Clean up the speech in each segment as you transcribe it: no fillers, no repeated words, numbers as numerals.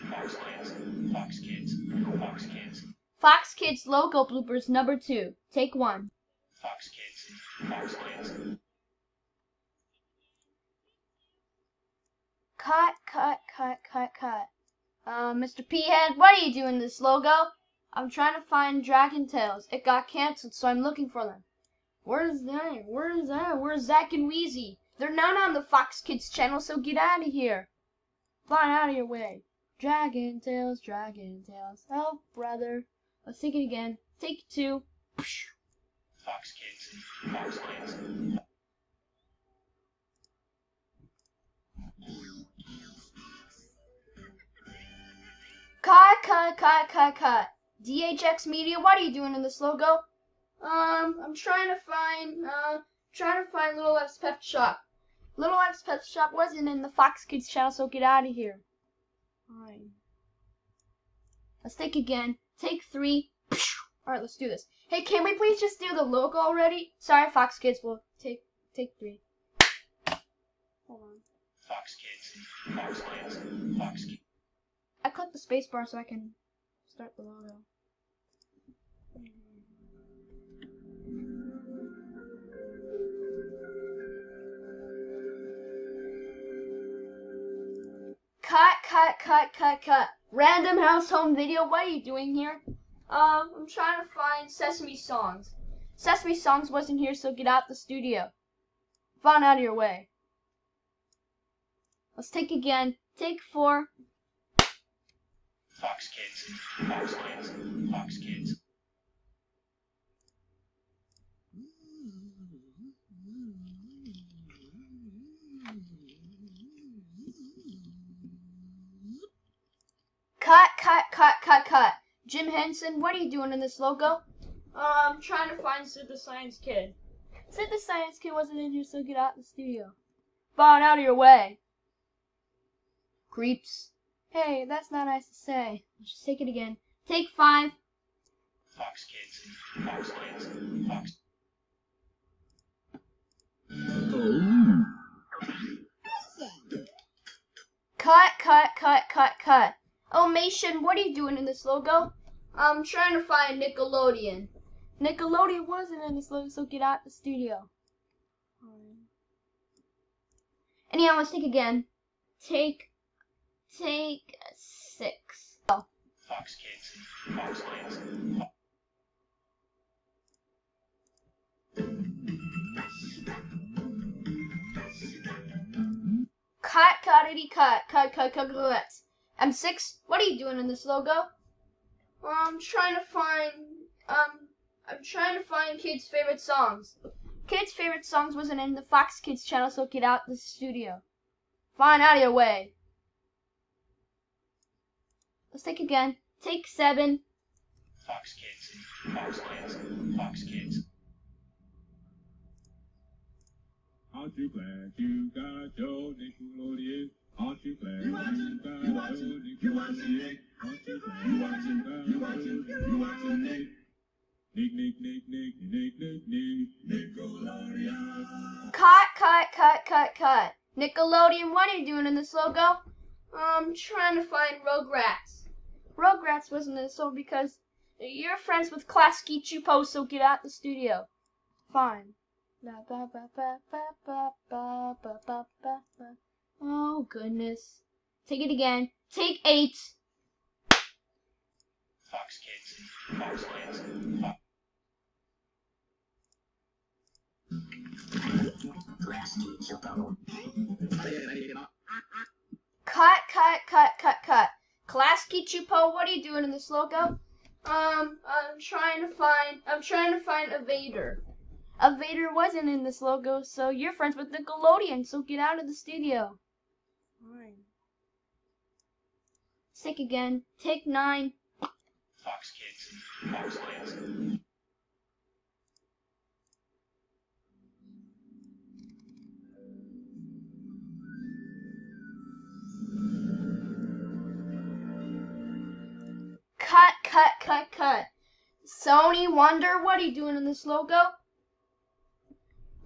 Fox Kids, Fox Kids, Fox Kids. Fox Kids logo bloopers number 2. Take 1. Fox Kids, Fox Kids. Cut. Mr. P-Head, what are you doing this logo? I'm trying to find Dragon Tales. It got canceled, so I'm looking for them. Where's that? Where's Zach and Wheezy? They're not on the Fox Kids channel, so get out of here. Fly out of your way. Dragon Tales. Oh, brother. Let's take it again. Take 2. Fox Kids, Fox Kids. Cut. DHX Media, what are you doing in this logo? I'm trying to find Little F's Pet Shop. Little F's Pet Shop wasn't in the Fox Kids channel, so get out of here. Fine. Let's take again. Take 3. Alright, let's do this. Hey, can we please just do the logo already? Sorry, Fox Kids. We'll take 3. Hold on. Fox Kids, Fox Kids, Fox Kids. I clicked the space bar so I can start the logo. Cut. Random house home video, what are you doing here? I'm trying to find Sesame Songs. Sesame Songs wasn't here, so get out the studio. Find out of your way. Let's take again. Take 4. Fox Kids, Fox Kids, Fox Kids. Cut. Jim Henson, what are you doing in this logo? I'm trying to find Sid the Science Kid. Sid the Science Kid wasn't in here, so get out of the studio. Find out of your way. Creeps. Hey, that's not nice to say. Let's just take it again. Take 5. Fox Kids, Fox Kids, Fox. Cut. Oh, Mason, what are you doing in this logo? I'm trying to find Nickelodeon. Nickelodeon wasn't in this logo, so get out the studio. Anyhow, let's take again. Take 6. Oh. Fox Kids, Fox Kids. Cut. M6, what are you doing in this logo? I'm trying to find kids' favorite songs. Kids' favorite songs wasn't in the Fox Kids channel, so get out the studio. Find out of your way. Let's take again. Take 7. Fox Kids, Fox Kids, Fox Kids. Aren't you glad you got your Nickelodeon? Aren't you glad you got your Nickelodeon? Aren't you glad you watching Nick? Nick, Nickelodeon. Cut. Nickelodeon, what are you doing in this logo? I'm trying to find Rugrats. Rugrats wasn't in this logo because you're friends with Klasky Chupo, so get out the studio. Fine. Oh, goodness. Take it again. Take 8. Fox Kids, Fox Kids, Fox. Cut. Klasky Chupo, what are you doing in this logo? I'm trying to find Evader. Evader wasn't in this logo, so you're friends with Nickelodeon, so get out of the studio. Fine. Take again. Take 9. Fox Kids, Fox Kids. Cut. Sony Wonder, what are you doing in this logo?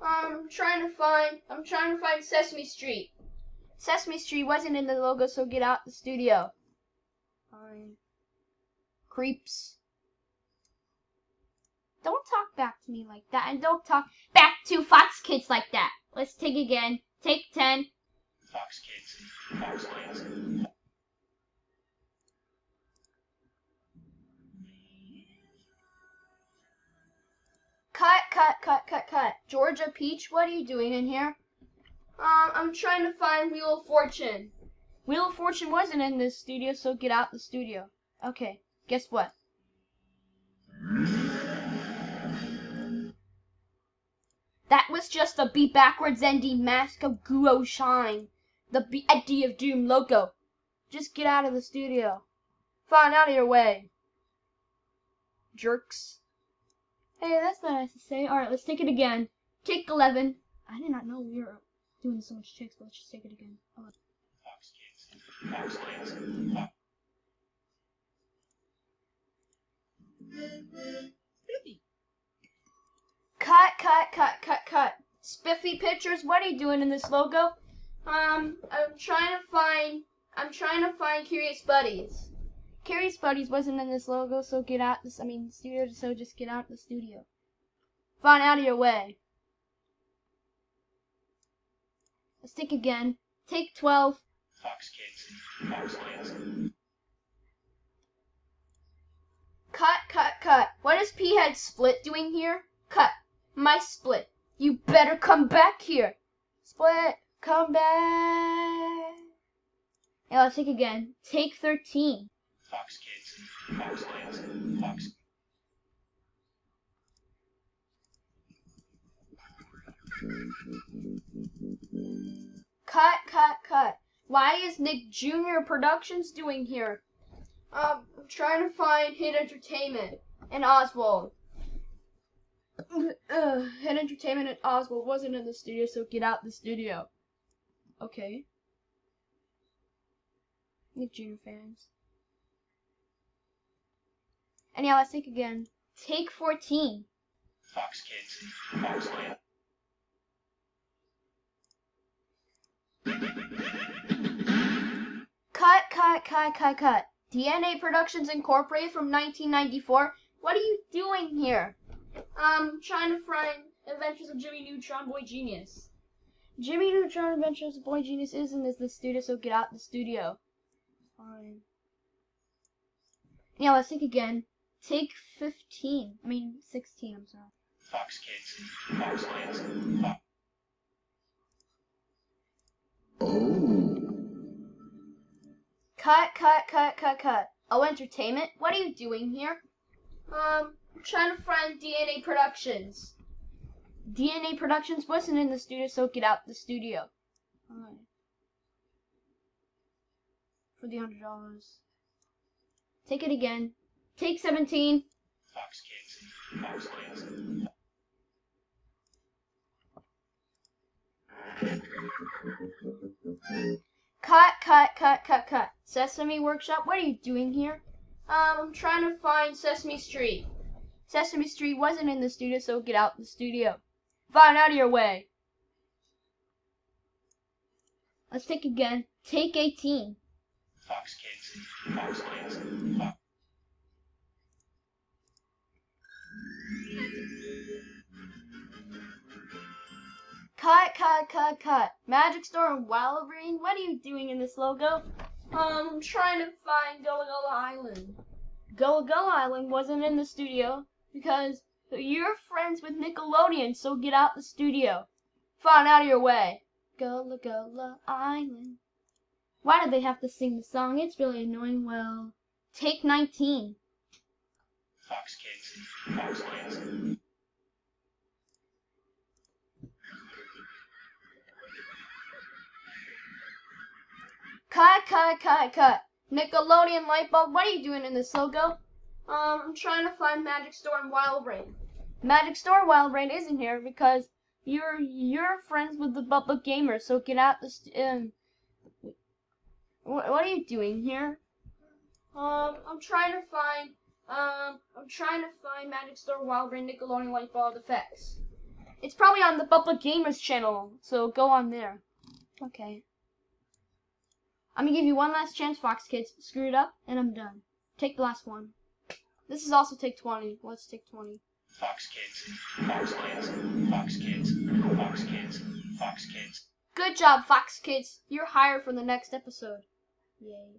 I'm trying to find Sesame Street. Sesame Street wasn't in the logo, so get out the studio. Fine. Creeps. Don't talk back to me like that, and don't talk back to Fox Kids like that. Let's take again. Take 10. Fox Kids, Foxlands. Cut. Georgia Peach, what are you doing in here? I'm trying to find Wheel of Fortune. Wheel of Fortune wasn't in this studio, so get out the studio. Okay, guess what? That was just the Be Backwards Ending Mask of Guo Shine. The Be Eddie of Doom logo. Just get out of the studio. Fine, out of your way. Jerks. Hey, that's not nice to say. Alright, let's take it again. Take 11. I did not know we were doing so much checks, but let's just take it again. 11. Fox Kids, Foxlands. Cut. Spiffy Pictures, what are you doing in this logo? I'm trying to find Curious Buddies. Curious Buddies wasn't in this logo, so get out this, studio, so just get out the studio. Fine, out of your way. Let's take again. Take 12. Fox Kids, Foxlands. Cut. What is P-Head Split doing here? Cut. My Split. You better come back here. Split, come back. Yeah, let's take again. Take 13. Fox Kids, Foxlands. Fox. Cut. Why is Nick Jr. Productions doing here? I'm trying to find Hit Entertainment and Oswald. Hit Entertainment and Oswald wasn't in the studio, so get out the studio. Okay. Nick Jr. fans. Anyhow, let's take again. Take 14. Fox Kids, Foxlands. Cut. DNA Productions Incorporated from 1994. What are you doing here? Trying to find Adventures of Jimmy Neutron Boy Genius. Jimmy Neutron Adventures of Boy Genius isn't in the studio, so get out the studio. Fine. Yeah, let's take again. Take 15. 16, I'm sorry. Fox Kids, Foxlands. Cut. Oh, Entertainment? What are you doing here? I'm trying to find DNA Productions. DNA Productions wasn't in the studio, so get out the studio. Alright. For the $100. Take it again. Take 17. Fox Kids, Foxlands. Cut. Sesame Workshop, what are you doing here? I'm trying to find Sesame Street. Sesame Street wasn't in the studio, so get out the studio. Fine, out of your way. Let's take again. Take 18. Fox Kids, Foxlands. Cut. Magic Store and Wallerine, what are you doing in this logo? I'm trying to find Gullah Gullah Island. Gullah Gullah Island wasn't in the studio because you're friends with Nickelodeon, so get out the studio. Fine, out of your way. Gullah Gullah Island. Why do they have to sing the song? It's really annoying. Well, take 19. Fox Kids, Foxlands. Cut. Nickelodeon Lightbulb, what are you doing in this logo? I'm trying to find Magic Store and Wild Rain. Magic Store and Wild Rain isn't here because you're friends with the Bubba Gamer, so get out the what are you doing here? I'm trying to find Magic Store Wild Rain Nickelodeon Lightbulb effects. It's probably on the Bubba Gamers channel, so go on there. Okay. I'm gonna give you one last chance, Fox Kids. Screw it up, and I'm done. Take the last one. This is also take 20. Let's take 20. Fox Kids, Foxlands, Fox Kids, Fox Kids, Fox Kids. Good job, Fox Kids. You're hired for the next episode. Yay.